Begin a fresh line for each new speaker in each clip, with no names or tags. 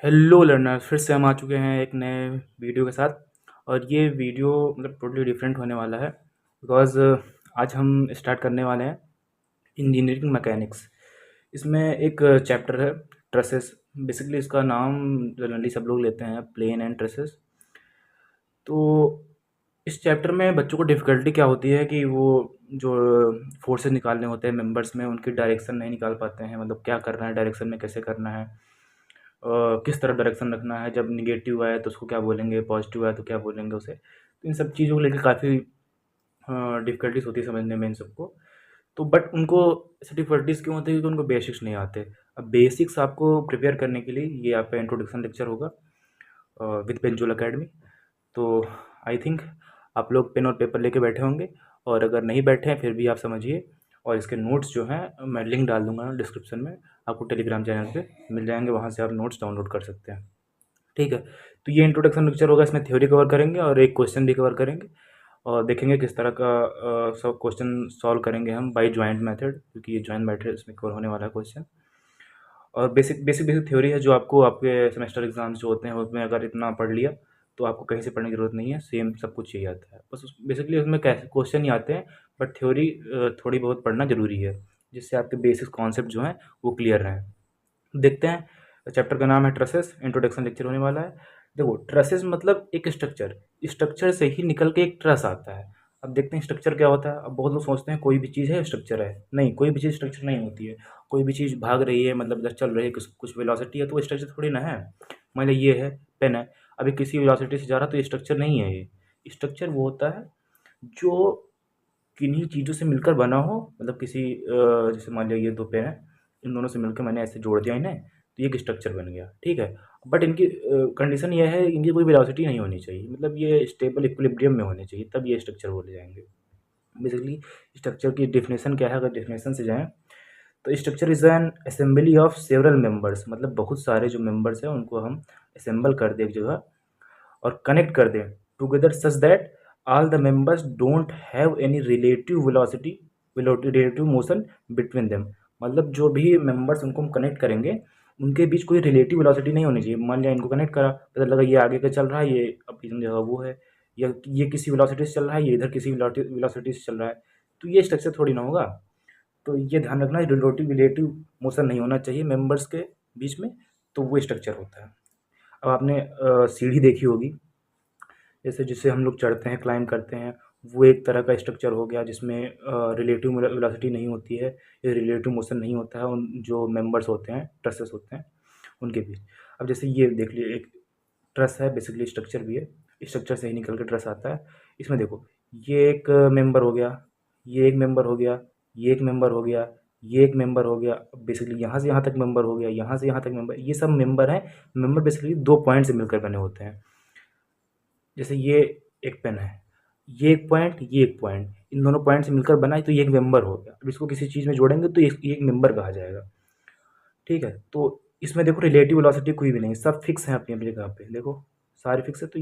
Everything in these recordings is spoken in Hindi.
हेलो लर्नर्स, फिर से हम आ चुके हैं एक नए वीडियो के साथ। और ये वीडियो मतलब टोटली डिफरेंट होने वाला है बिकॉज़ आज हम स्टार्ट करने वाले हैं इंजीनियरिंग मैकेनिक्स। इसमें एक चैप्टर है ट्रसेस। बेसिकली इसका नाम जनरली सब लोग लेते हैं प्लेन एंड ट्रसेस। तो इस चैप्टर में बच्चों को डिफ़िकल्टी क्या होती है कि वो जो फोर्सेस निकालने होते हैं मेंबर्स में, उनकी डायरेक्शन नहीं निकाल पाते हैं। मतलब क्या करना है, डायरेक्शन में कैसे करना है, किस तरफ डायरेक्शन रखना है, जब निगेटिव आए तो उसको क्या बोलेंगे, पॉजिटिव आए तो क्या बोलेंगे उसे। तो इन सब चीज़ों को लेके काफ़ी डिफ़िकल्टीज़ होती है समझने में इन सबको। तो बट उनको ऐसी डिफ़िकल्टीज़ क्यों होती है? क्योंकि उनको बेसिक्स नहीं आते। अब बेसिक्स आपको प्रिपेयर करने के लिए ये आपका इंट्रोडक्शन लेक्चर होगा विद पेंजुल अकेडमी। तो आई थिंक आप लोग पेन और पेपर लेके बैठे होंगे, और अगर नहीं बैठे हैं फिर भी आप समझिए। और इसके नोट्स जो हैं मैं लिंक डाल दूंगा डिस्क्रिप्शन में, आपको टेलीग्राम चैनल पे मिल जाएंगे, वहाँ से आप नोट्स डाउनलोड कर सकते हैं। ठीक है। तो ये इंट्रोडक्शन लेक्चर होगा, इसमें थ्योरी कवर करेंगे और एक क्वेश्चन भी कवर करेंगे, और देखेंगे किस तरह का सब क्वेश्चन सॉल्व करेंगे हम बाय जॉइंट मेथड, क्योंकि ये जॉइंट मेथड इसमें कवर होने वाला है क्वेश्चन। और बेसिक बेसिक बेसिक थ्योरी है जो आपको आपके सेमेस्टर एग्जाम्स जो होते हैं उसमें अगर इतना पढ़ लिया तो आपको कहीं से पढ़ने की ज़रूरत नहीं है, सेम सब कुछ यही आता है। बस बेसिकली उसमें कैसे क्वेश्चन ही आते हैं, बट थ्योरी थोड़ी बहुत पढ़ना ज़रूरी है, जिससे आपके बेसिक कॉन्सेप्ट जो हैं वो क्लियर रहें। देखते हैं। चैप्टर का नाम है ट्रसेस, इंट्रोडक्शन लेक्चर होने वाला है। देखो, ट्रसेस मतलब एक स्ट्रक्चर, स्ट्रक्चर से ही निकल के एक ट्रस आता है। अब देखते हैं स्ट्रक्चर क्या होता है। अब बहुत लोग सोचते हैं कोई भी चीज़ है स्ट्रक्चर है। नहीं, कोई भी चीज़ स्ट्रक्चर नहीं होती है। कोई भी चीज़ भाग रही है, मतलब जब चल रही है, कुछ कुछ वेलोसिटी है, तो वो स्ट्रक्चर थोड़ी ना है। मान लीजिए ये है पेन है, अभी किसी वेलोसिटी से जा रहा है, तो ये स्ट्रक्चर नहीं है। ये स्ट्रक्चर वो होता है जो किन्हीं चीज़ों से मिलकर बना हो। मतलब किसी जैसे मान लिया ये दो पेन है, इन दोनों से मिलकर मैंने ऐसे जोड़ दिया इन्हें, तो ये एक स्ट्रक्चर बन गया। ठीक है। बट इनकी कंडीशन ये है, इनकी कोई वेलोसिटी नहीं होनी चाहिए, मतलब ये स्टेबल इक्विलिब्रियम में होने चाहिए, तब ये स्ट्रक्चर बोले जाएंगे। बेसिकली स्ट्रक्चर की डेफिनेशन क्या है, अगर डेफिनेशन से जाएँ तो structure is an assembly of several members. मतलब बहुत सारे जो मेंबर्स हैं उनको हम असेंबल कर दें एक जगह और कनेक्ट कर दें together such that all the members don't have any relative velocity, relative motion between them. मतलब जो भी मेंबर्स उनको हम कनेक्ट करेंगे, उनके बीच कोई रिलेटिव वेलोसिटी नहीं होनी चाहिए। मान लिया इनको कनेक्ट करा, पता लगा ये आगे का चल रहा है, ये अपनी जगह वो है, या ये किसी वेलोसिटी से चल रहा है, ये इधर किसी वेलोसिटी से चल रहा है, तो ये स्ट्रक्चर थोड़ी ना होगा। तो ये ध्यान रखना, रिलेटिव रिलेटिव मोशन नहीं होना चाहिए मेंबर्स के बीच में, तो वो स्ट्रक्चर होता है। अब आपने सीढ़ी देखी होगी, जैसे जिससे हम लोग चढ़ते हैं, क्लाइंब करते हैं, वो एक तरह का स्ट्रक्चर हो गया जिसमें रिलेटिव वेलोसिटी नहीं होती है, या रिलेटिव मोशन नहीं होता है उन जो मेंबर्स होते हैं, ट्रसेस होते हैं, उनके बीच। अब जैसे ये देख लिए, एक ट्रस है, बेसिकली स्ट्रक्चर भी है, स्ट्रक्चर से ही निकल के ट्रस आता है। इसमें देखो, ये एक मेंबर हो गया, ये एक मेंबर हो गया, ये एक मेंबर हो गया, ये एक मेंबर हो गया, बेसिकली यहाँ से यहाँ तक मेंबर हो गया, यहाँ से यहाँ तक मेंबर, ये सब मेंबर हैं। मेंबर बेसिकली दो पॉइंट से मिलकर बने होते हैं। जैसे ये एक पेन है, ये एक पॉइंट, ये एक पॉइंट, इन दोनों पॉइंट से मिलकर बना है, तो ये एक मेंबर हो गया। अब इसको किसी चीज़ में जोड़ेंगे तो ये एक मेंबर कहा जाएगा। ठीक है। तो इसमें देखो रिलेटिव वेलोसिटी कोई भी नहीं, सब फिक्स हैं अपनी अपनी जगह पे। देखो सारे फिक्स है। तो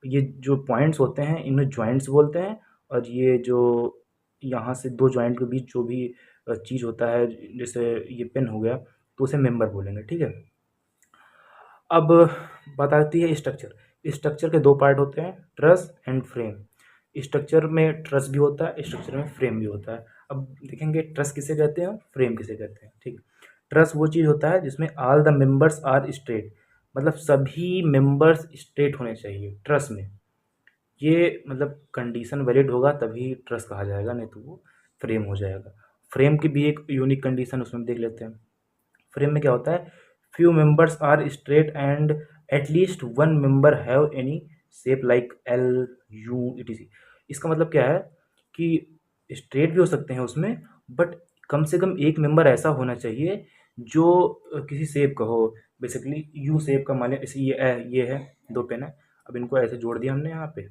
ये जो पॉइंट्स होते हैं इन्हें जॉइंट्स बोलते हैं। और ये जो यहाँ से दो जॉइंट के बीच जो भी चीज़ होता है, जैसे ये पेन हो गया, तो उसे मेंबर बोलेंगे। ठीक है। अब बताती है स्ट्रक्चर। स्ट्रक्चर के दो पार्ट होते हैं, ट्रस एंड फ्रेम। स्ट्रक्चर में ट्रस भी होता है, स्ट्रक्चर में फ्रेम भी होता है। अब देखेंगे ट्रस किसे कहते हैं, फ्रेम किसे कहते हैं। ठीक। ट्रस वो चीज़ होता है जिसमें all the members are straight, मतलब सभी मेंबर्स स्ट्रेट होने चाहिए ट्रस में। ये मतलब कंडीशन वैलिड होगा तभी ट्रस कहा जाएगा, नहीं तो वो फ्रेम हो जाएगा। फ्रेम की भी एक यूनिक कंडीशन उसमें देख लेते हैं। फ्रेम में क्या होता है, few members are straight and at least one member have any shape like L, U, etc। इसका मतलब क्या है कि स्ट्रेट भी हो सकते हैं उसमें, बट कम से कम एक मेंबर ऐसा होना चाहिए जो किसी शेप का हो। बेसिकली यू शेप का, मान लिया इसे ये है, दो पेन है, अब इनको ऐसे जोड़ दिया हमने यहाँ पे,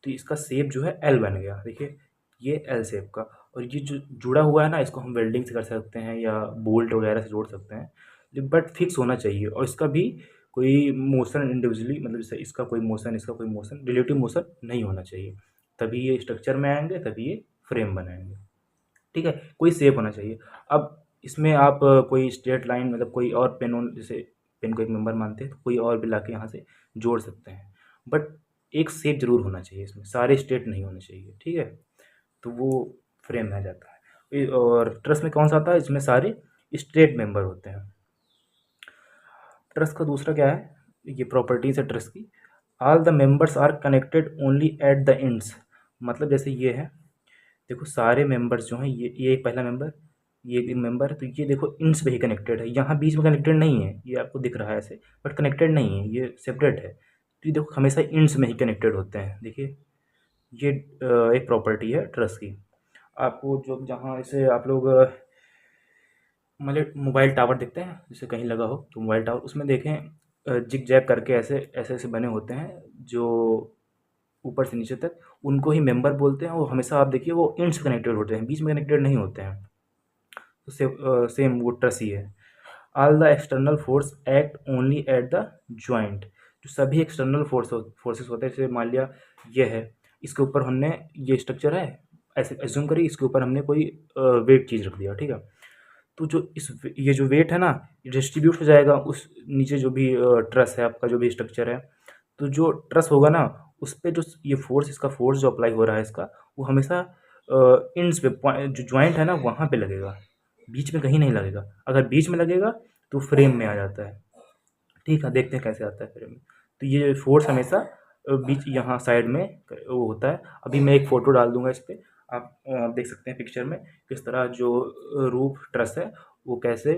तो इसका शेप जो है एल बन गया। देखिए ये एल शेप का। और ये जो जुड़ा हुआ है ना, इसको हम वेल्डिंग से कर सकते हैं या बोल्ट वगैरह से जोड़ सकते हैं, बट फिक्स होना चाहिए। और इसका भी कोई मोशन इंडिविजुअली, मतलब जैसे इसका कोई मोशन, इसका कोई मोशन, रिलेटिव मोशन नहीं होना चाहिए, तभी ये स्ट्रक्चर में आएंगे, तभी ये फ्रेम बनाएंगे। ठीक है। कोई शेप होना चाहिए। अब इसमें आप कोई स्ट्रेट लाइन, मतलब कोई और पेन जैसे पेन को एक मेंबर मानते हैं तो कोई और भी लाके यहाँ से जोड़ सकते हैं, बट एक सेप ज़रूर होना चाहिए इसमें, सारे स्टेट नहीं होने चाहिए, ठीक है। तो वो फ्रेम में आ जाता है। और ट्रस्ट में कौन सा आता है, इसमें सारे स्टेट मेंबर होते हैं। ट्रस्ट का दूसरा क्या है, ये प्रॉपर्टीज़ है ट्रस्ट की। All the members are connected only at the ends, मतलब जैसे ये है, देखो सारे मेंबर्स जो हैं, ये एक पहला मेंबर, ये एक मेंबर है, तो ये देखो इंड्स पे ही कनेक्टेड है, यहाँ बीच में कनेक्टेड नहीं है, ये आपको दिख रहा है ऐसे, बट कनेक्टेड नहीं है, ये सेपरेट है। तो ये देखो हमेशा इंड्स में ही कनेक्टेड होते हैं, देखिए ये एक प्रॉपर्टी है ट्रस्ट की। आपको जो जहाँ ऐसे आप लोग मतलब मोबाइल टावर देखते हैं, जैसे कहीं लगा हो तो मोबाइल टावर, उसमें देखें जिग जैग करके ऐसे ऐसे ऐसे बने होते हैं, जो ऊपर से नीचे तक, उनको ही मेंबर बोलते हैं। और हमेशा आप देखिए वो एंड से कनेक्टेड होते हैं, बीच में कनेक्टेड नहीं होते हैं। तो सेम वो ट्रस ही है। All the external force act only at the joint, जो सभी एक्सटर्नल फोर्सेस होते हैं, जैसे मान लिया ये है, इसके ऊपर हमने ये स्ट्रक्चर है, ऐसे एज्यूम करिए इसके ऊपर हमने कोई वेट चीज़ रख दिया, ठीक है। तो जो ये जो वेट है ना, ये डिस्ट्रीब्यूट हो जाएगा उस नीचे जो भी ट्रस है आपका, जो भी स्ट्रक्चर है। तो जो ट्रस होगा ना, उस पे जो ये फोर्स, इसका फोर्स जो अप्लाई हो रहा है इसका, वो हमेशा इंड्स पे जो जॉइंट है ना वहाँ पे लगेगा, बीच में कहीं नहीं लगेगा। अगर बीच में लगेगा तो फ्रेम में आ जाता है, ठीक है। देखते हैं कैसे आता है फ्रेम में। तो ये फोर्स हमेशा बीच यहाँ साइड में वो होता है। अभी मैं एक फ़ोटो डाल दूंगा इस पर, आप देख सकते हैं पिक्चर में किस तरह जो रूफ ट्रस है वो कैसे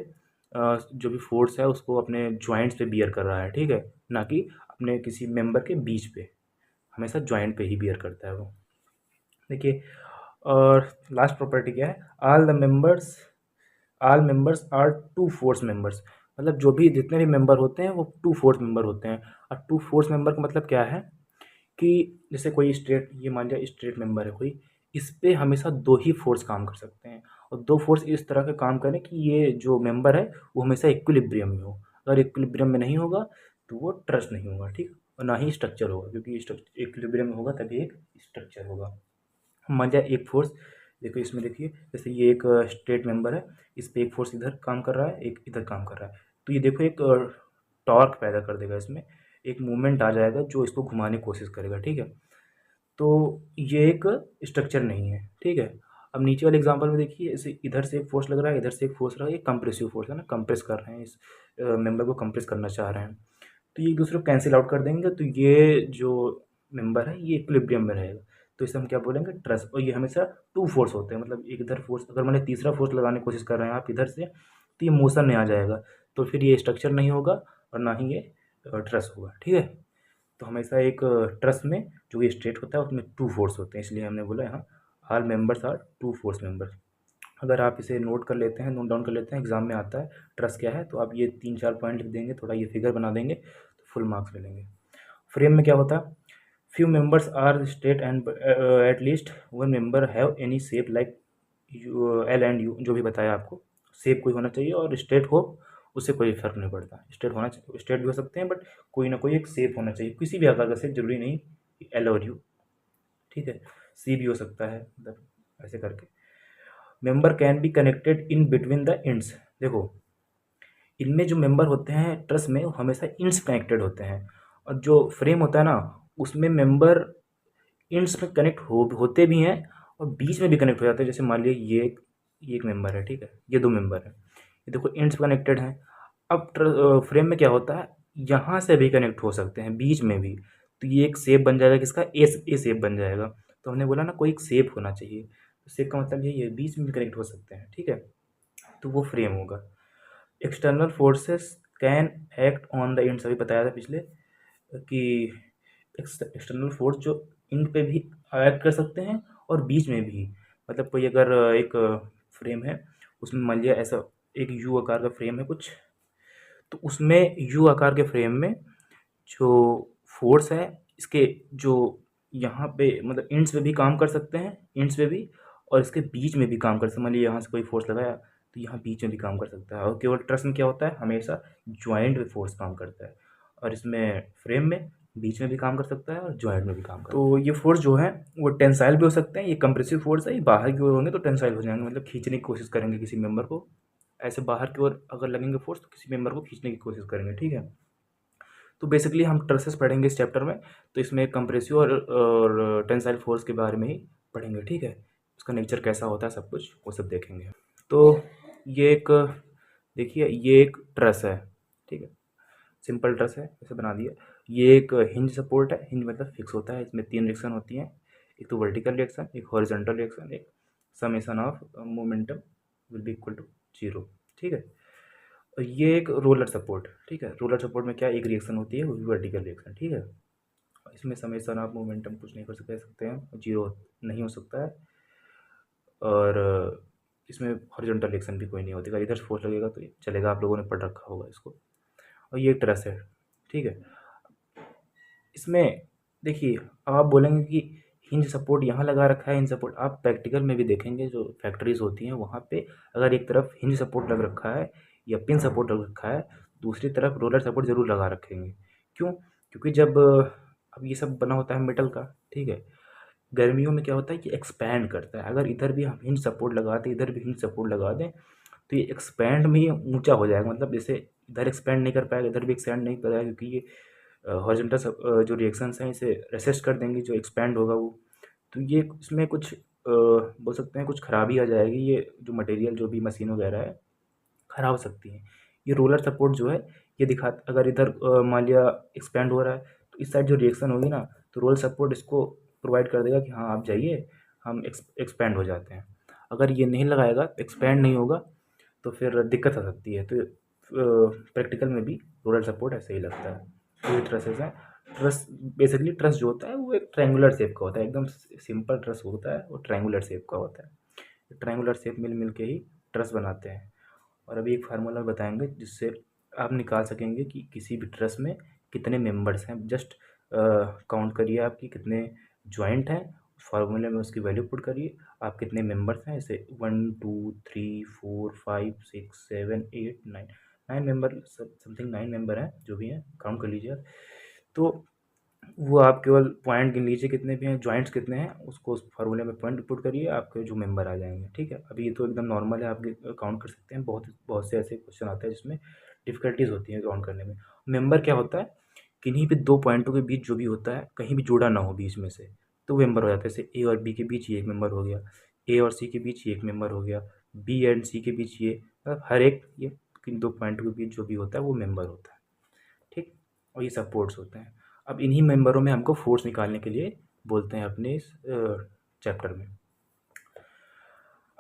जो भी फोर्स है उसको अपने जॉइंट्स पे बियर कर रहा है, ठीक है, ना कि अपने किसी मेंबर के बीच पे। हमेशा जॉइंट पे ही बियर करता है वो, देखिए। और लास्ट प्रॉपर्टी क्या है, all members are two force members, मतलब जो भी जितने भी मेंबर होते हैं वो टू फोर्स मेंबर होते हैं। और टू फोर्स मेंबर का मतलब क्या है कि जैसे कोई स्टेट, ये मान लिया स्टेट मेंबर है कोई, इस पे हमेशा दो ही फोर्स काम कर सकते हैं, और दो फोर्स इस तरह का काम करें कि ये जो मेंबर है वो हमेशा इक्विलिब्रियम में हो। अगर इक्विलिब्रियम में नहीं होगा तो वो ट्रस्ट नहीं होगा, ठीक, और ना ही स्ट्रक्चर होगा, क्योंकि इक्विलिब्रियम में होगा तभी एक स्ट्रक्चर होगा। मान लिया एक फोर्स, देखो इसमें देखिए जैसे ये एक स्टेट मेंबर है, इस पे एक फोर्स इधर काम कर रहा है, एक इधर काम कर रहा है, तो ये देखो एक टॉर्क पैदा कर देगा, इसमें एक मूवमेंट आ जाएगा जो इसको घुमाने की कोशिश करेगा, ठीक है। तो ये एक स्ट्रक्चर नहीं है, ठीक है। अब नीचे वाले एग्जांपल में देखिए, ऐसे इधर से एक फोर्स लग रहा है, इधर से एक फोर्स लग रहा है, ये कंप्रेसिव फोर्स है ना, कंप्रेस कर रहे हैं इस मेंबर को, कंप्रेस करना चाह रहे हैं। तो ये एक दूसरे को कैंसिल आउट कर देंगे, तो ये जो मेंबर है ये इक्विलिब्रियम में रहेगा। तो इसे हम क्या बोलेंगे, ट्रस। और ये हमेशा टू फोर्स होते हैं, मतलब एक इधर फोर्स, अगर मैंने तीसरा फोर्स लगाने की कोशिश कर रहे हैं आप इधर से, तो ये मोशन में आ जाएगा, तो फिर ये स्ट्रक्चर नहीं होगा और ना ही ये ट्रस होगा, ठीक है। तो हमेशा एक ट्रस्ट में जो ये स्टेट होता है उसमें टू फोर्स होते हैं, इसलिए हमने बोला यहाँ all members are two force members. अगर आप इसे नोट कर लेते हैं, नोट डाउन कर लेते हैं, एग्जाम में आता है ट्रस्ट क्या है, तो आप ये 3-4 पॉइंट लिख देंगे, थोड़ा ये फिगर बना देंगे तो फुल मार्क्स मिलेंगे। फ्रेम में क्या होता है, few members are straight and at least one member have any shape like L and U, जो भी बताया आपको, शेप कोई होना चाहिए और स्टेट हो, उससे कोई फर्क नहीं पड़ता। स्टेट होना चाहिए, स्टेट भी हो सकते हैं, बट कोई ना कोई एक शेप होना चाहिए, किसी भी आकार का शेप, जरूरी नहीं एल और यू, ठीक है। सी भी हो सकता है, मतलब ऐसे करके। Member can be connected in between the ends, देखो इनमें जो मेंबर होते हैं ट्रस में वो हमेशा इंड्स कनेक्टेड होते हैं, और जो फ्रेम होता है ना उसमें मेंबर इंड्स में कनेक्ट होते भी हैं और बीच में भी कनेक्ट हो जाते हैं। जैसे मान लीजिए ये एक मेंबर है, ठीक है, ये दो मेंबर है, ये देखो इंड्स पे कनेक्टेड हैं। अब फ्रेम में क्या होता है, यहाँ से भी कनेक्ट हो सकते हैं, बीच में भी, तो ये एक शेप बन जाएगा, किसका, ए शेप बन जाएगा। तो हमने बोला ना कोई एक शेप होना चाहिए, तो शेप का मतलब यही है, बीच में भी कनेक्ट हो सकते हैं, ठीक है, तो वो फ्रेम होगा। External forces can act on the ends, अभी बताया था पिछले कि एक्सटर्नल फोर्स जो इंड पे भी एक्ट कर सकते हैं और बीच में भी। मतलब कोई अगर एक फ्रेम है, उसमें मान लिया ऐसा एक यू आकार का फ्रेम है कुछ, तो उसमें यू आकार के फ्रेम में जो फोर्स है, इसके जो यहाँ पे मतलब इंड्स पे भी काम कर सकते हैं, इंड्स पे भी, और इसके बीच में भी काम कर सकते हैं। मान लीजिए यहाँ से कोई फोर्स लगाया तो यहाँ बीच में भी काम कर सकता है। और केवल ट्रस में क्या होता है, हमेशा जॉइंट में फोर्स काम करता है, और इसमें फ्रेम में बीच में भी काम कर सकता है और जॉइंट में भी काम करता है। तो ये फोर्स जो है वो टेंसाइल भी हो सकते हैं, ये कंप्रेसिव फोर्स है, ये बाहर की ओर होंगे तो टेंसाइल हो जाएंगे, मतलब खींचने की कोशिश करेंगे किसी मेंबर को, ऐसे बाहर की ओर अगर लगेंगे फोर्स तो किसी मेंबर को खींचने की कोशिश करेंगे, ठीक है। तो बेसिकली हम ट्रसेस पढ़ेंगे इस चैप्टर में, तो इसमें कंप्रेसिव और टेंसाइल फोर्स के बारे में ही पढ़ेंगे, ठीक है। उसका नेचर कैसा होता है, सब कुछ वो सब देखेंगे। तो ये एक, देखिए ये एक ट्रस है, ठीक है, सिंपल ट्रस है, ऐसे बना दिया। ये एक हिंज सपोर्ट है, हिंज मतलब फिक्स होता है, इसमें 3 रिएक्शन होती हैं, एक तो वर्टिकल रिएक्शन, एक हॉरिजॉन्टल रिएक्शन, एक summation of momentum will be equal to 0, ठीक है। और ये एक रोलर सपोर्ट, ठीक है, रोलर सपोर्ट में क्या एक रिएक्शन होती है, वो भी वर्टिकल रिएक्शन, ठीक है। इसमें समेशन ऑफ मोमेंटम कुछ नहीं कर सकते हैं, 0 नहीं हो सकता है। और इसमें हॉरिजॉन्टल रिएक्शन भी कोई नहीं होती, अगर इधर से फोर्स लगेगा तो चलेगा, आप लोगों ने पढ़ रखा होगा इसको। और ये एक ट्रस है, ठीक है। इसमें देखिए, अब आप बोलेंगे कि हिंज सपोर्ट यहाँ लगा रखा है, हिंज सपोर्ट आप प्रैक्टिकल में भी देखेंगे, जो फैक्ट्रीज होती हैं वहाँ पे अगर एक तरफ हिंज सपोर्ट लग रखा है या पिन सपोर्ट लग रखा है, दूसरी तरफ रोलर सपोर्ट ज़रूर लगा रखेंगे। क्यों? क्योंकि जब अब ये सब बना होता है मेटल का, ठीक है, गर्मियों में क्या होता है कि एक्सपैंड करता है। अगर इधर भी हम हिंज सपोर्ट लगा दें, इधर भी हिंज सपोर्ट लगा दें, तो ये एक्सपैंड में ये ऊंचा हो जाएगा, मतलब जैसे इधर एक्सपैंड नहीं कर पाएगा, इधर भी एक्सपैंड नहीं कर पाएगा, क्योंकि ये हॉरिजॉन्टल जो रिएक्शंस हैं इसे रेसिस्ट कर देंगे, जो एक्सपैंड होगा वो। तो ये इसमें कुछ बोल सकते हैं कुछ खराबी आ जाएगी, ये जो मटेरियल जो भी मशीन वगैरह है खराब हो सकती है। ये रोलर सपोर्ट जो है ये दिखा, अगर इधर मान लिया एक्सपैंड हो रहा है तो इस साइड जो रिएक्शन होगी ना, तो रोलर सपोर्ट इसको प्रोवाइड कर देगा कि हाँ आप जाइए, हम एक्सपैंड हो जाते हैं। अगर ये नहीं लगाएगा, एक्सपैंड नहीं होगा, तो फिर दिक्कत आ सकती है। तो प्रैक्टिकल में भी रोलर सपोर्ट ऐसे ही लगता है। तो ये ट्रसेस हैं। ट्रस बेसिकली ट्रस जो होता है वो एक ट्रायंगुलर शेप का होता है, एकदम सिंपल ट्रस होता है, वो ट्रायंगुलर शेप का होता है। ट्रायंगुलर शेप मिल मिल के ही ट्रस बनाते हैं। और अभी एक फार्मूला बताएंगे जिससे आप निकाल सकेंगे कि किसी भी ट्रस में कितने मेंबर्स हैं। जस्ट काउंट करिए आपकी कितने जॉइंट हैं, फार्मूले में उसकी वैल्यू पुट करिए, आप कितने मेंबर्स हैं। जैसे 1 2 3 4 5 6 7 8 9 9 मेंबर, समथिंग 9 मेंबर हैं, जो भी हैं काउंट कर लीजिए आप। तो वो आप केवल पॉइंट गिन लीजिए कितने भी हैं, जॉइंट्स कितने हैं, उसको उस फार्मूले में पॉइंट पुट करिए, आपके जो मेंबर आ जाएंगे, ठीक है। अभी ये तो एकदम नॉर्मल है, आप काउंट कर सकते हैं। बहुत बहुत से ऐसे क्वेश्चन आते हैं जिसमें डिफ़िकल्टीज होती हैं काउंट करने में। मेंबर क्या होता है, किन्हीं भी दो पॉइंटों के बीच जो भी होता है, कहीं भी जुड़ा ना हो बीच में से, तो मेंबर हो जाता है। जैसे ए और बी के बीच ये एक मेंबर हो गया, ए और सी के बीच ये एक मेंबर हो गया, बी एंड सी के बीच ये, मतलब हर एक ये किन दो पॉइंटों के बीच जो भी होता है वो मेंबर होता है, ठीक। और ये सपोर्ट्स होते हैं। अब इन्हीं मेंबरों में हमको फोर्स निकालने के लिए बोलते हैं अपने इस चैप्टर में।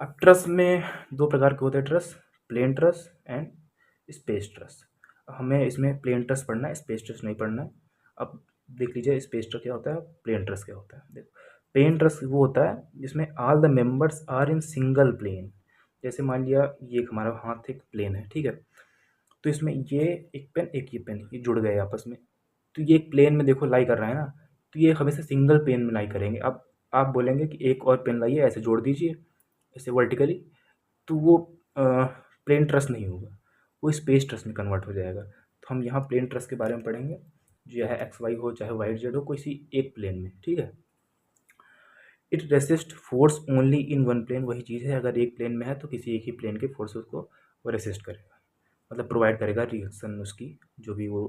अब ट्रस में दो प्रकार के होते हैं truss, plane truss and space truss. हमें इसमें प्लेन ट्रस पढ़ना है, स्पेस ट्रस नहीं पढ़ना है। अब देख लीजिए स्पेस ट्रस क्या होता है, प्लेन ट्रस क्या होता है। देखो, प्लेन ट्रस वो होता है जिसमें all the members are in single plane. जैसे मान लिया ये एक हमारा हाथ एक प्लेन है, ठीक है, तो इसमें ये एक पेन एक ये पेन ये जुड़ गए आपस में, तो ये एक प्लेन में देखो लाई कर रहा है ना, तो ये हमेशा सिंगल पेन में लाई करेंगे। अब आप बोलेंगे कि एक और पेन लाइए, ऐसे जोड़ दीजिए, ऐसे वर्टिकली, तो वो प्लेन ट्रस नहीं होगा, वो स्पेस ट्रस में कन्वर्ट हो जाएगा। तो हम यहाँ प्लेन ट्रस के बारे में पढ़ेंगे, जो है एक्स वाई हो चाहे वाई जेड हो, किसी एक प्लेन में, ठीक है। It resist force only in one plane, वही चीज़ है, अगर एक प्लेन में है तो किसी एक ही प्लेन के फोर्सेस को वो रेसिस्ट करेगा, मतलब प्रोवाइड करेगा रिएक्शन उसकी, जो भी वो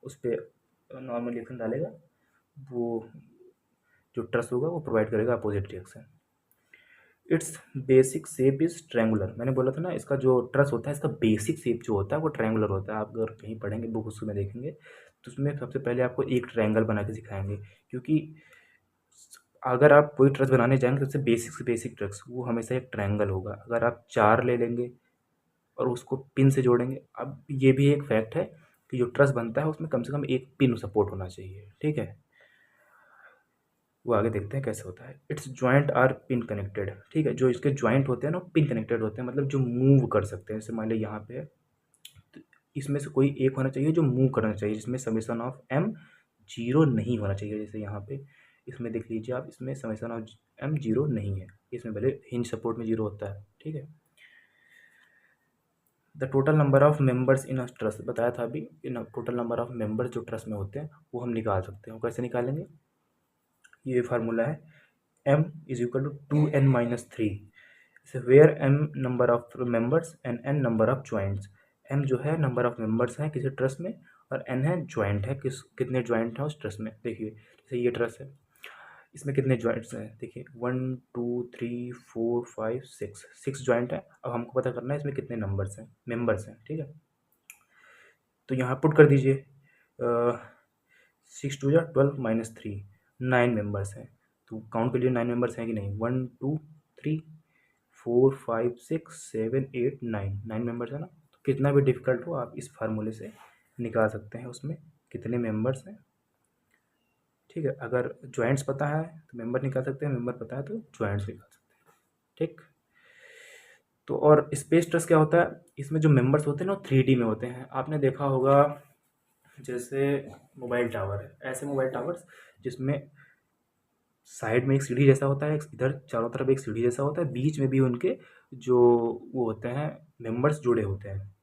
उस पर नॉर्मल रिएक्शन डालेगा, वो जो ट्रस होगा वो प्रोवाइड करेगा opposite reaction. It's basic shape is triangular. मैंने बोला था ना, इसका जो ट्रस होता है इसका बेसिक शेप जो होता है वो ट्रायंगुलर होता है। आप अगर कहीं पढ़ेंगे बुक उसमें देखेंगे तो उसमें सबसे पहले आपको एक ट्रायंगल बना के सिखाएंगे, क्योंकि अगर आप कोई ट्रस बनाने जाएंगे तो सबसे बेसिक से बेसिक ट्रस वो हमेशा एक ट्रायंगल होगा। अगर आप 4 ले लेंगे और उसको पिन से जोड़ेंगे, अब ये भी एक फैक्ट है कि जो ट्रस बनता है उसमें कम से कम एक पिन सपोर्ट होना चाहिए, ठीक है। वो आगे देखते हैं कैसे होता है। It's joint are pin connected, ठीक है, जो इसके जॉइंट होते हैं ना पिन कनेक्टेड होते हैं, मतलब जो मूव कर सकते हैं। जैसे मान लीजिए यहाँ पे है, तो इसमें से कोई एक होना चाहिए जो मूव करना चाहिए, जिसमें समेशन ऑफ एम 0 नहीं होना चाहिए। जैसे यहाँ पे इसमें देख लीजिए आप, इसमें समेशन ऑफ एम 0 नहीं है, इसमें भले हिंज सपोर्ट में 0 होता है, ठीक है। The total number of members in a trust, बताया था अभी, in total number of members जो ट्रस्ट में होते हैं वो हम निकाल सकते हैं। कैसे निकालेंगे, ये फार्मूला है, m is equal to 2n-3। जैसे where m number of members and n number of joints. m जो है नंबर ऑफ मेंबर्स हैं किसी ट्रस्ट में, और n है ज्वाइंट है कितने ज्वाइंट हैं उस ट्रस्ट में। देखिए जैसे ये ट्रस्ट है, इसमें कितने ज्वाइंट्स हैं, देखिए 1 2 3 4 5 6, 6 ज्वाइंट है। अब हमको पता करना है इसमें कितने नंबर्स हैं, मेंबर्स हैं, ठीक है। तो यहाँ पुट कर दीजिए 6 2 या 12 - 3, 9 मेंबर्स हैं। तो काउंट के लिए 9 मेंबर्स हैं कि नहीं, 1 2 3 4 5 6 7 8 9, 9 मेंबर्स है ना। तो कितना भी डिफिकल्ट हो आप इस फार्मूले से निकाल सकते हैं उसमें कितने मेंबर्स हैं, ठीक है। अगर ज्वाइंट्स पता है तो मेंबर निकाल सकते हैं, मेंबर पता है तो ज्वाइंट्स निकाल सकते हैं, ठीक। तो और स्पेस ट्रस्ट क्या होता है, इसमें जो मेंबर्स होते हैं ना 3D में होते हैं। आपने देखा होगा जैसे मोबाइल टावर है, ऐसे मोबाइल टावर्स जिसमें साइड में एक सीढ़ी जैसा होता है, इधर चारों तरफ एक सीढ़ी जैसा होता है, बीच में भी उनके जो वो होते हैं मेंबर्स जुड़े होते हैं।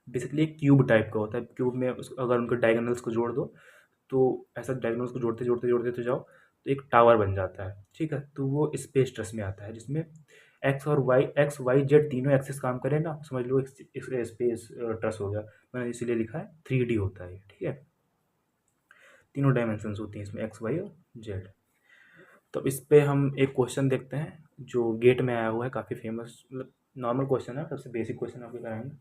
बेसिकली एक क्यूब टाइप का होता है, क्यूब में अगर उनके डायगोनल्स को जोड़ दो तो ऐसा डायगोनल्स को जोड़ते जोड़ते जोड़ते तो जाओ तो एक टावर बन जाता है, ठीक है। तो वो स्पेस ट्रस्ट में आता है जिसमें एक्स वाई जेड तीनों एक्सिस काम करें ना, समझ लो एक स्पेस ट्रस्ट हो गया। मैंने इसीलिए लिखा है 3D होता है, ठीक है। तीनों डायमेंशंस होती हैं इसमें, एक्स वाई और जेड। तो इस पे हम एक क्वेश्चन देखते हैं जो गेट में आया हुआ है, काफ़ी फेमस, मतलब नॉर्मल क्वेश्चन है, सबसे बेसिक क्वेश्चन आपको कराएंगे,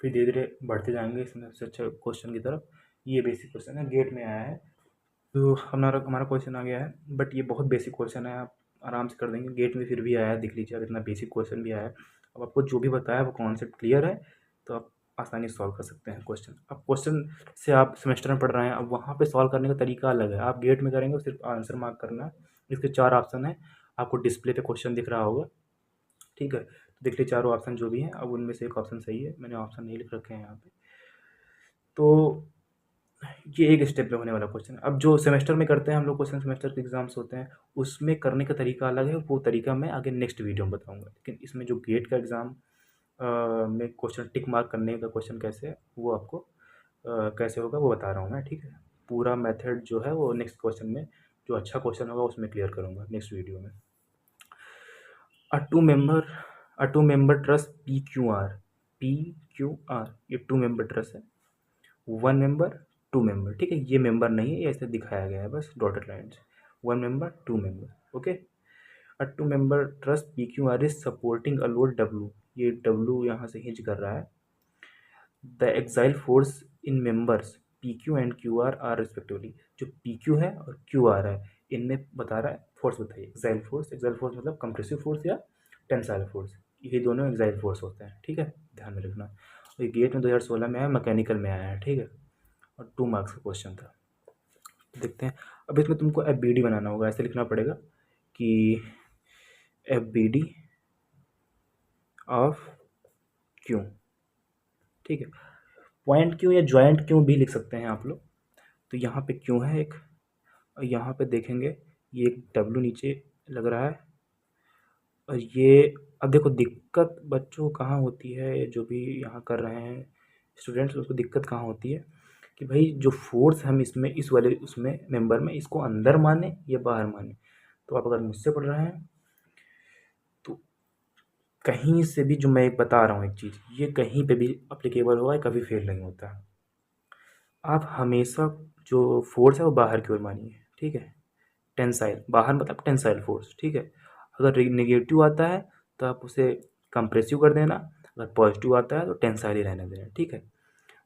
फिर धीरे धीरे बढ़ते जाएंगे इसमें सबसे अच्छा क्वेश्चन की तरफ। ये बेसिक क्वेश्चन है, गेट में आया है। तो हमारा हमारा क्वेश्चन आ गया है, बट ये बहुत बेसिक क्वेश्चन है, आप आराम से कर देंगे। गेट में फिर भी आया है, देख लीजिए आप, इतना बेसिक क्वेश्चन भी आया है। अब आपको जो भी बताया वो कॉन्सेप्ट क्लियर है तो आप आसानी से सॉल्व कर सकते हैं क्वेश्चन। अब क्वेश्चन से आप सेमेस्टर में पढ़ रहे हैं, अब वहाँ पे सॉल्व करने का तरीका अलग है। आप गेट में करेंगे तो सिर्फ आंसर मार्क करना है। इसके 4 ऑप्शन है, आपको डिस्प्ले पे क्वेश्चन दिख रहा होगा, ठीक है। तो देख लीजिए चारों ऑप्शन जो भी हैं, अब उनमें से एक ऑप्शन सही है, मैंने ऑप्शन नहीं लिख रखे हैं यहाँ पे। तो ये एक स्टेप पे होने वाला क्वेश्चन है। अब जो सेमेस्टर में करते हैं हम लोग क्वेश्चन, सेमेस्टर के एग्जाम्स होते हैं, उसमें करने का तरीका अलग है, वो तरीका मैं आगे नेक्स्ट वीडियो में बताऊंगा। लेकिन इसमें जो गेट का एग्ज़ाम में क्वेश्चन टिक मार्क करने का क्वेश्चन कैसे है वो आपको कैसे होगा वो बता रहा हूँ मैं, ठीक है। पूरा मेथड जो है वो नेक्स्ट क्वेश्चन में, जो अच्छा क्वेश्चन होगा उसमें क्लियर करूँगा नेक्स्ट वीडियो में। अ टू मेंबर ट्रस्ट PQR, ये 2 मेंबर ट्रस्ट है। 1 मेंबर 2 मेंबर, ठीक है। ये मेंबर नहीं है, ये ऐसे दिखाया गया है बस dotted lines. 1 member 2 member, okay. A 2 member truss PQR is supporting a load W, ये W यहाँ से हिंज कर रहा है। The axial force in members PQ and QR are respectively, जो PQ है और QR है इनमें बता रहा है फोर्स बताइए। एक्साइल फोर्स मतलब कंप्रेसिव फोर्स या टेंसाइल फोर्स, ये दोनों एक्साइल फोर्स होते हैं, ठीक है, ध्यान में रखना। और ये गेट में 2016 में आया, मैकेनिकल में आया है, ठीक है, और 2 मार्क्स का क्वेश्चन था। देखते हैं। अब इसमें तुमको FBD बनाना होगा, ऐसे लिखना पड़ेगा कि FBD ऑफ क्यू, ठीक है। पॉइंट क्यू या जॉइंट क्यू भी लिख सकते हैं आप लोग। तो यहाँ पे क्यू है एक, और यहाँ पे देखेंगे ये एक W नीचे लग रहा है, और ये अब देखो दिक्कत बच्चों कहाँ होती है, जो भी यहाँ कर रहे हैं स्टूडेंट्स, उसको दिक्कत कहाँ होती है कि भाई जो फोर्स हम इसमें इस वाले उसमें मेंबर में इसको अंदर माने या बाहर माने। तो आप अगर मुझसे पढ़ रहे हैं तो कहीं से भी जो मैं एक बता रहा हूँ एक चीज़, ये कहीं पे भी अप्लीकेबल होगा, कभी फेल नहीं होता। आप हमेशा जो फोर्स है वो बाहर की ओर मानिए, ठीक है। टेंसाइल, बाहर मतलब टेंसाइल फोर्स, ठीक है। अगर नेगेटिव आता है तो आप उसे कंप्रेसिव कर देना, अगर पॉजिटिव आता है तो टेंसाइल ही रहने देना, ठीक है।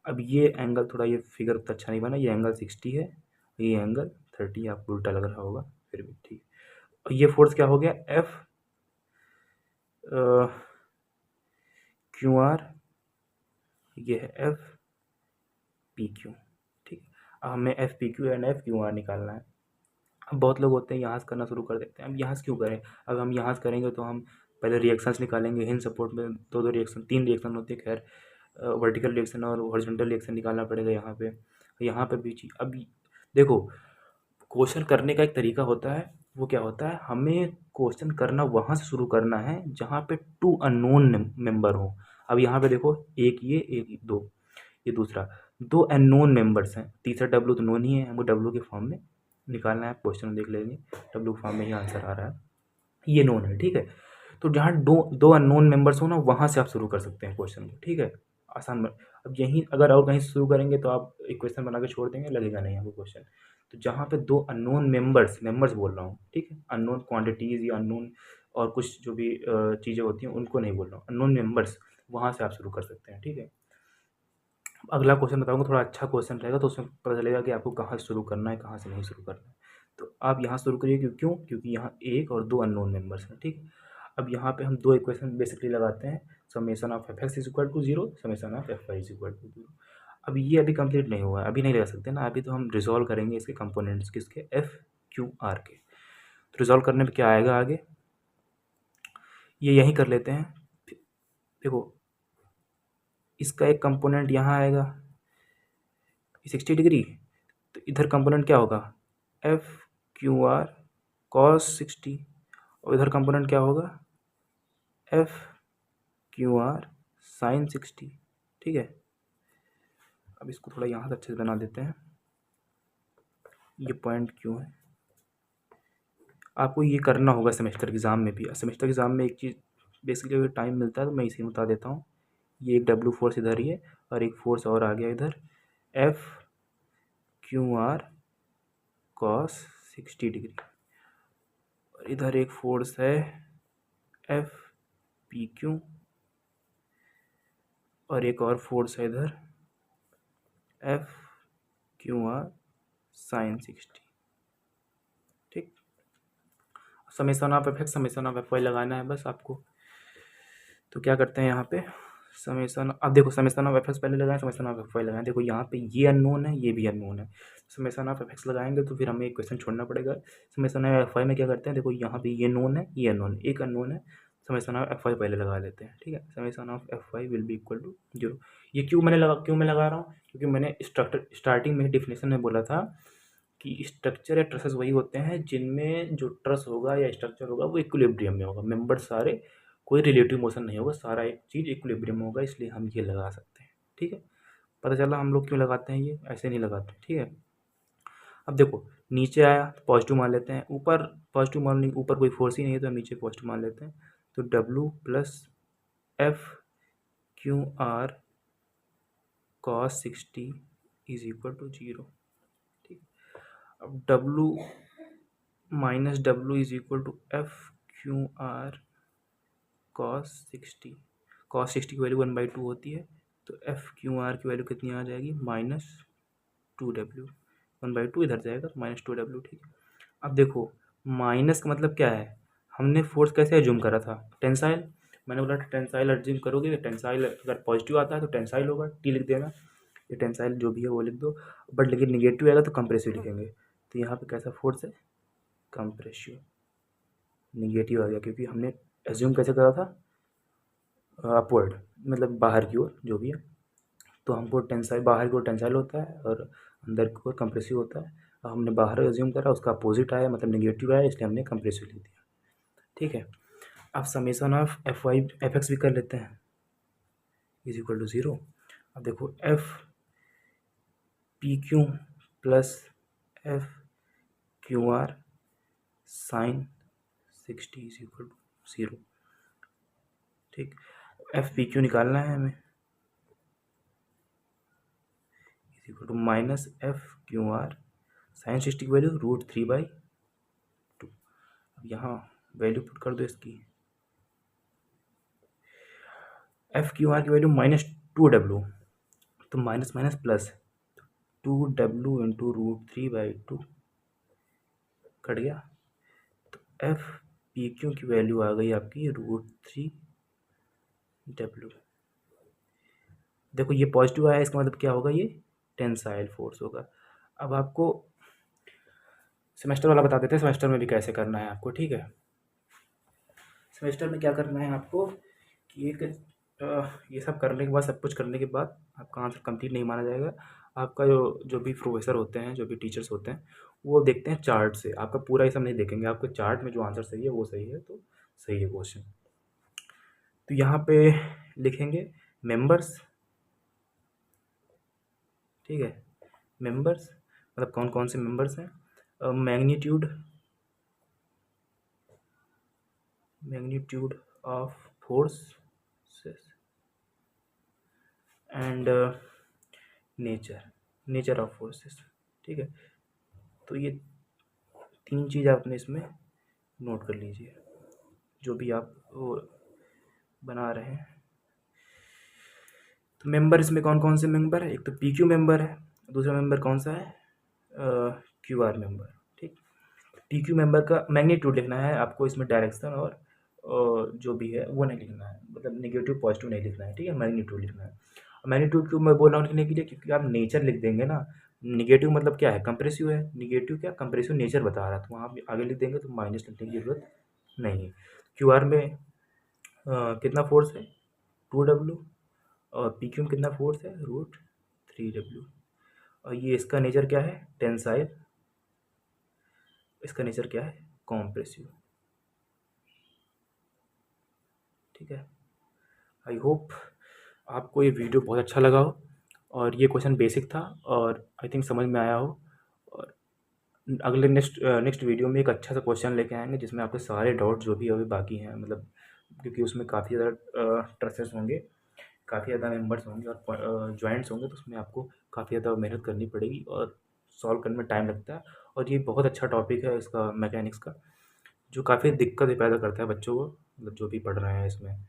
अब ये एंगल थोड़ा, ये फिगर तो अच्छा नहीं बना, ये एंगल 60 है, ये एंगल 30, आपको उल्टा लग रहा होगा, फिर भी ठीक। और ये फोर्स क्या हो गया, FQR, ये है FPQ, ठीक है। अब हमें FPQ एंड FQR निकालना है। अब बहुत लोग होते हैं यहाँ से करना शुरू कर देते हैं। अब यहाँ से क्यों करें, अब हम यहाँ से करेंगे तो हम पहले रिएक्शंस निकालेंगे, हिंज सपोर्ट में दो रिएक्शन, 3 रिएक्शन होती है, खैर वर्टिकल रिएक्शन और हॉरिजॉन्टल रिएक्शन निकालना पड़ेगा यहाँ पे भी चीज। अब देखो क्वेश्चन करने का एक तरीका होता है, वो क्या होता है, हमें क्वेश्चन करना वहाँ से शुरू करना है जहाँ पे 2 अननोन मेंबर हो। अब यहाँ पे देखो एक ये, एक दो, ये दूसरा, 2 अननोन मेंबर्स हैं, तीसरा W तो नोन ही है, हमको W के फॉर्म में निकालना है। क्वेश्चन देख लेंगे, W के फॉर्म में ही आंसर आ रहा है, ये नोन है, ठीक है। तो जहाँ दो दो अननोन मेंबर्स हो ना, वहाँ से आप शुरू कर सकते हैं क्वेश्चन को, ठीक है। आसान अब यहीं अगर और कहीं से शुरू करेंगे तो आप इक्वेशन बना के छोड़ देंगे, लगेगा नहीं आपको क्वेश्चन। तो जहाँ पे दो अननोन मेंबर्स बोल रहा हूँ, ठीक है, अननोन क्वांटिटीज़ या अननोन और कुछ जो भी चीज़ें होती हैं उनको नहीं बोल रहा हूँ, अननोन मेंबर्स, वहाँ से आप शुरू कर सकते हैं, ठीक है। अगला क्वेश्चन बताऊँगा, थोड़ा अच्छा क्वेश्चन रहेगा, तो उसमें पता चलेगा कि आपको कहाँ से शुरू करना है, कहाँ से नहीं शुरू करना है। तो आप यहाँ शुरू करिए, क्यों? क्योंकि यहाँ एक और दो अननोन मेंबर्स हैं, ठीक है। अब यहाँ पे हम दो इक्वेशन बेसिकली लगाते हैं, summation of F X is equal to zero, summation of F Y is equal to zero. अब ये अभी कंप्लीट नहीं हुआ है, अभी नहीं लगा सकते ना, अभी तो हम रिजॉल्व करेंगे इसके कंपोनेंट्स किसके, एफ क्यू आर के। तो रिजॉल्व करने में क्या आएगा आगे, ये यहीं कर लेते हैं। देखो इसका एक कंपोनेंट यहाँ आएगा 60 डिग्री, तो इधर कंपोनेंट क्या होगा, एफ क्यू आर कॉस 60, और इधर कंपोनेंट क्या होगा, एफ क्यू आर साइन 60, ठीक है। अब इसको थोड़ा यहाँ से अच्छे से बना देते हैं, ये पॉइंट क्यों है, आपको ये करना होगा सेमेस्टर एग्ज़ाम में भी। सेमेस्टर एग्ज़ाम में एक चीज़ बेसिकली अगर टाइम मिलता है तो मैं इसी में बता देता हूँ। ये एक डब्ल्यू फोर्स इधर ही है और एक फोर्स और आ गया इधर, F Q R cos 60 degree, और इधर एक फोर्स है एफ पी क्यू, और एक और फोर्स है इधर एफ क्यू आर साइन 60, ठीक। Summation of F X summation of F Y लगाना है बस आपको। तो क्या करते हैं यहाँ पे, समेशन, अब देखो समेशन ऑफ एफ एक्स पहले लगाएं, समेशन ऑफ एफ वाई लगाएं। देखो यहाँ पे ये अननोन है, ये भी अननोन है। समेशन ऑफ एफ एक्स लगाएंगे तो फिर हमें एक क्वेश्चन छोड़ना पड़ेगा। समेशन ऑफ एफ वाई में क्या करते हैं, देखो यहाँ पे ये नोन है, ये अननोन, एक अननोन है, समेशन ऑफ एफ वाई पहले लगा लेते हैं, ठीक है। Summation of F Y will be equal to zero. ये क्यों मैं लगा रहा हूँ, क्योंकि मैंने स्टार्टिंग में डिफिनेशन में बोला था कि स्ट्रक्चर या ट्रसेस वही होते हैं जिनमें जो ट्रस होगा या स्ट्रक्चर होगा वो इक्विलिब्रियम में होगा, मेंबर सारे, कोई रिलेटिव मोशन नहीं होगा, सारा एक चीज़ इक्विलिब्रियम में होगा, इसलिए हम ये लगा सकते हैं, ठीक है। पता चला हम लोग क्यों लगाते हैं, ये ऐसे नहीं लगाते, ठीक है। अब देखो नीचे आया तो पॉजिटिव मान लेते हैं, ऊपर पॉजिटिव मान लेंगे, ऊपर कोई फोर्स ही नहीं है तो हम नीचे पॉजिटिव मान लेते हैं। तो W plus F Q R cos 60 is equal to zero, ठीक। अब W minus W is equal to F Q R cos 60, cos 60 की वैल्यू 1/2 होती है, तो एफ क्यू आर की वैल्यू कितनी आ जाएगी, -2W, 1/2 इधर जाएगा तो -2W, ठीक है। अब देखो माइनस का मतलब क्या है, हमने फोर्स कैसे एज्यूम करा था, टेंसाइल, मैंने बोला टेंसाइल एज्यूम करोगे तो टेंसाइल अगर पॉजिटिव आता है तो टेंसाइल होगा, टी लिख देना, ये टेंसाइल जो भी है वो लिख दो, बट लेकिन निगेटिव आएगा तो कंप्रेसिव लिखेंगे। तो यहाँ पे कैसा फोर्स है, कंप्रेसिव, निगेटिव आ गया क्योंकि हमने एज्यूम कैसे करा था, अपवर्ड, मतलब बाहर की ओर जो भी है। तो हमको टेंसाइल, बाहर की ओर टेंसाइल होता है और अंदर की ओर कंप्रेसिव होता है। अब हमने बाहर एज्यूम करा, उसका अपोजिट आया मतलब नेगेटिव आया, इसलिए हमने कंप्रेसिव लिख दिया, ठीक है। अब summation of F Y F X भी कर लेते हैं, इज इक्वल टू जीरो। अब देखो F P Q plus F Q R sine 60 is equal to zero, ठीक। एफ पी क्यू निकालना है हमें, is equal to minus F Q R sine 60 की वैल्यू √3/2। अब यहाँ वैल्यू पुट कर दो इसकी, एफ क्यू आर की वैल्यू -2W, तो minus minus plus, 2W into √3/2 cut गया, तो एफ पी क्यू की वैल्यू आ गई आपकी √3W। देखो ये पॉजिटिव आया, इसका मतलब क्या होगा, ये टेंसाइल फोर्स होगा। अब आपको सेमेस्टर वाला बता देते हैं सेमेस्टर में भी कैसे करना है आपको, ठीक है। सेमेस्टर में क्या करना है आपको कि एक ये सब करने के बाद, सब कुछ करने के बाद आपका आंसर कंप्लीट नहीं माना जाएगा। आपका जो भी प्रोफेसर होते हैं, जो भी टीचर्स होते हैं, वो देखते हैं चार्ट से, आपका पूरा ये सब नहीं देखेंगे, आपके चार्ट में जो आंसर सही है वो सही है तो सही है क्वेश्चन। तो यहाँ पे लिखेंगे मेंबर्स, ठीक है, मेंबर्स मतलब कौन कौन से मेंबर्स हैं, magnitude of forces and nature of forces. ठीक है, तो ये 3 चीज़ आपने इसमें नोट कर लीजिए जो भी आप वो बना रहे हैं। तो मेंबर इसमें कौन कौन से मेंबर है? एक तो पी क्यू मेंबर है, दूसरा मेंबर कौन सा है? Q R member. ठीक, पी क्यू मेंबर का मैग्नीट्यूड लिखना है आपको, इसमें डायरेक्शन और जो भी है वो नहीं लिखना है, मतलब नेगेटिव पॉजिटिव नहीं लिखना है। ठीक है, मैग्नीट्यूड लिखना है। मैग्नीट्यूड क्यों मैं बोल रहा हूँ लिखने के लिए? क्योंकि आप नेचर लिख देंगे ना, नेगेटिव मतलब क्या है? कंप्रेसिव है, नेगेटिव क्या? कंप्रेसिव नेचर बता रहा है, तो वहाँ आप आगे लिख देंगे तो माइनस लिखने की जरूरत नहीं है। क्यू आर में कितना फोर्स है? 2W। और पी क्यू में कितना फोर्स है? √3W। और ये इसका नेचर क्या है? टेंसाइल। इसका नेचर क्या है? कॉम्प्रेसिव। ठीक है, आई होप आपको ये वीडियो बहुत अच्छा लगा हो और ये क्वेश्चन बेसिक था और आई थिंक समझ में आया हो। और अगले नेक्स्ट वीडियो में एक अच्छा सा क्वेश्चन लेके आएंगे जिसमें आपके सारे डाउट जो भी अभी बाकी हैं, मतलब क्योंकि उसमें काफ़ी ज़्यादा ट्रेसेस होंगे, काफ़ी ज़्यादा मेंबर्स होंगे और जॉइंट्स होंगे, तो उसमें आपको काफ़ी ज़्यादा मेहनत करनी पड़ेगी और सॉल्व करने में टाइम लगता है। और ये बहुत अच्छा टॉपिक है इसका, मैकेनिक्स का, जो काफ़ी दिक्कत पैदा करता है बच्चों को, मतलब जो भी पढ़ रहे हैं इसमें।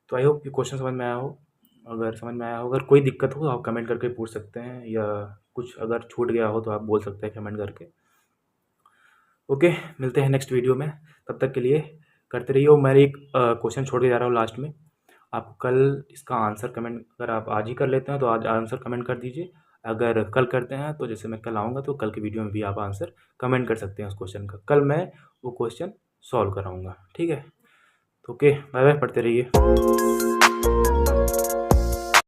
तो आई होप ये क्वेश्चन समझ में आया हो। अगर समझ में आया हो, अगर कोई दिक्कत हो तो आप कमेंट करके पूछ सकते हैं, या कुछ अगर छूट गया हो तो आप बोल सकते हैं कमेंट करके। ओके, मिलते हैं नेक्स्ट वीडियो में, तब तक के लिए करते रहिए। और मैं एक क्वेश्चन छोड़ के जा रहा हूँ लास्ट में, आप कल इसका आंसर कमेंट, अगर आप आज ही कर लेते हैं तो आज आंसर कमेंट कर दीजिए। अगर कल करते हैं तो जैसे मैं कल आऊँगा तो कल की वीडियो में भी आप आंसर कमेंट कर सकते हैं उस क्वेश्चन का। कल मैं वो क्वेश्चन सॉल्व कराऊँगा। ठीक है, तो ओके, बाय बाय, पढ़ते रहिए।